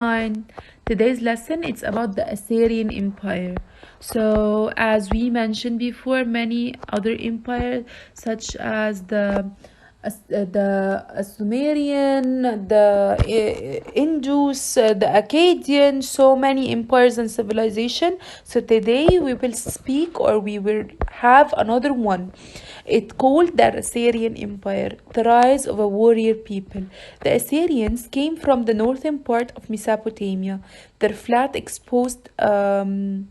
everyone. Today's lesson it's about the Assyrian Empire. So, as we mentioned before, many other empires such as the Sumerian, the Indus, the Akkadian, so many empires and civilization. So today we will speak or we will have another one. It called the Assyrian Empire, the rise of a warrior people. The Assyrians came from the northern part of Mesopotamia. Their flat, exposed land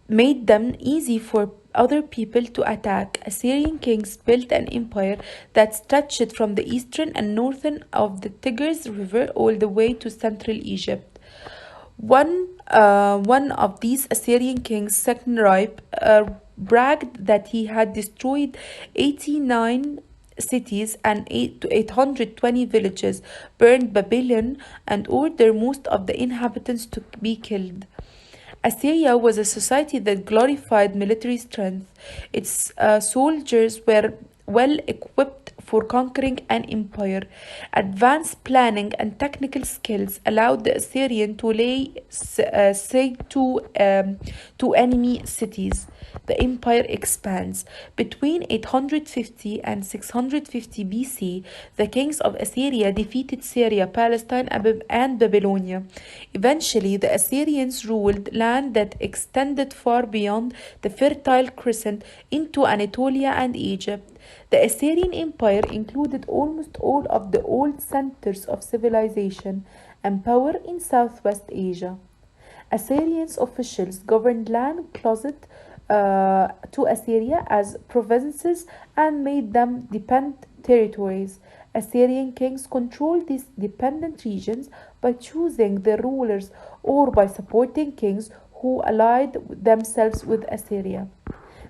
made them easy for other people to attack. Assyrian kings built an empire that stretched from the eastern and northern of the Tigris River all the way to central Egypt. One of these Assyrian kings, Sennacherib, bragged that he had destroyed 89 cities and 820 villages, burned Babylon, and ordered most of the inhabitants to be killed. Assyria was a society that glorified military strength. Its soldiers were well equipped for conquering an empire. Advanced planning and technical skills allowed the Assyrian to lay siege to enemy cities. The empire expands. Between 850 and 650 BC, the kings of Assyria defeated Syria, Palestine, and Babylonia. Eventually, the Assyrians ruled land that extended far beyond the Fertile Crescent into Anatolia and Egypt. The Assyrian Empire included almost all of the old centers of civilization and power in Southwest Asia. Assyrian officials governed land closet to Assyria as provinces and made them dependent territories. Assyrian kings controlled these dependent regions by choosing their rulers or by supporting kings who allied themselves with Assyria.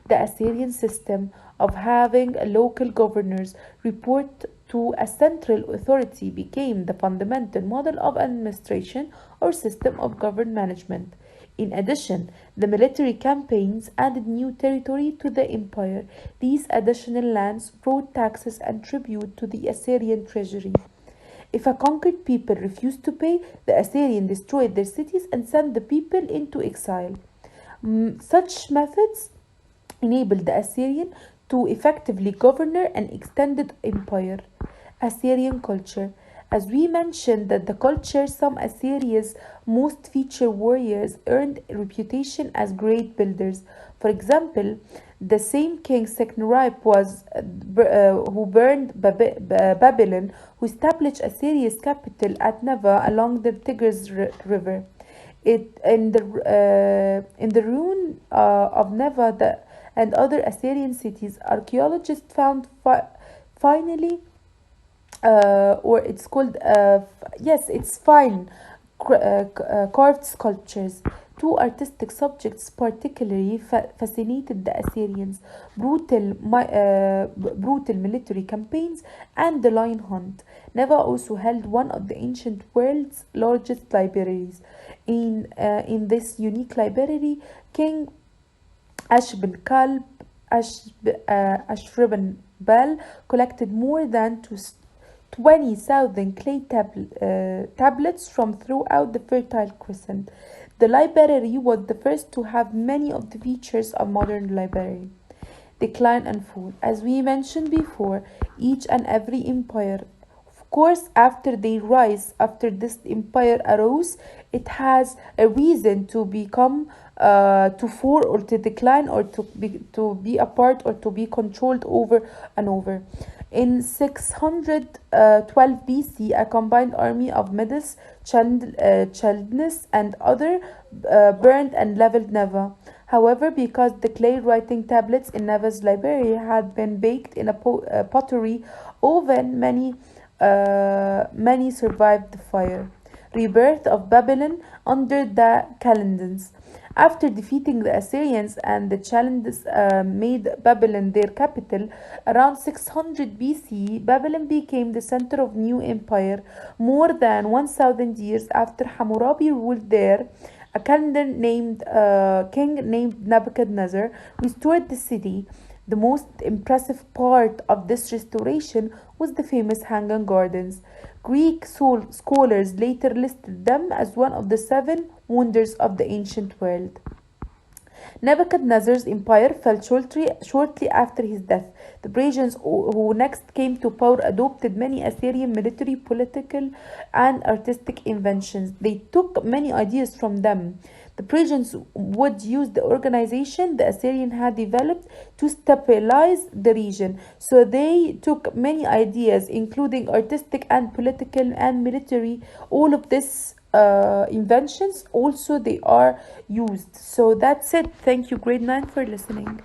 The Assyrian system of having local governors report to a central authority became the fundamental model of administration or system of government management. In addition, the military campaigns added new territory to the empire. These additional lands brought taxes and tribute to the Assyrian treasury. If a conquered people refused to pay, the Assyrian destroyed their cities and sent the people into exile. Such methods enabled the Assyrian to effectively govern an extended empire. Assyrian culture. As we mentioned that the culture some Assyria's most featured warriors earned a reputation as great builders. For example, the same king Sennacherib was who burned Babylon, who established Assyria's capital at Neva along the Tigris River. In the ruin of Neva and other Assyrian cities, archaeologists found finally or it's called yes it's fine carved sculptures. Two artistic subjects particularly fascinated the Assyrians: brutal military campaigns and the lion hunt. Neva also held one of the ancient world's largest libraries. In this unique library, King Ashurbanipal collected more than 20,000 clay tablets from throughout the Fertile Crescent. The library was the first to have many of the features of modern library. Decline and fall. As we mentioned before, each and every empire, of course, after they rise, after this empire arose, it has a reason to become to fall or to decline or to be apart or to be controlled over and over. In 612 BC, a combined army of Medes, Chaldeans, and other burned and leveled Neva. However, because the clay writing tablets in Neva's library had been baked in a pottery oven, many survived the fire. Rebirth of Babylon under the Chaldeans. After defeating the Assyrians and the Chaldeans made Babylon their capital, around 600 BC, Babylon became the center of new empire. More than 1,000 years after Hammurabi ruled there, a Chaldean king named Nebuchadnezzar restored the city. The most impressive part of this restoration was the famous Hanging Gardens. Greek scholars later listed them as one of the seven wonders of the ancient world. Nebuchadnezzar's empire fell shortly after his death. The Persians, who next came to power, adopted many Assyrian military, political, and artistic inventions. They took many ideas from them. The Persians would use the organization the Assyrian had developed to stabilize the region. So they took many ideas, including artistic and political and military. All of this inventions also they are used. So that's it. Thank you, grade 9, for listening.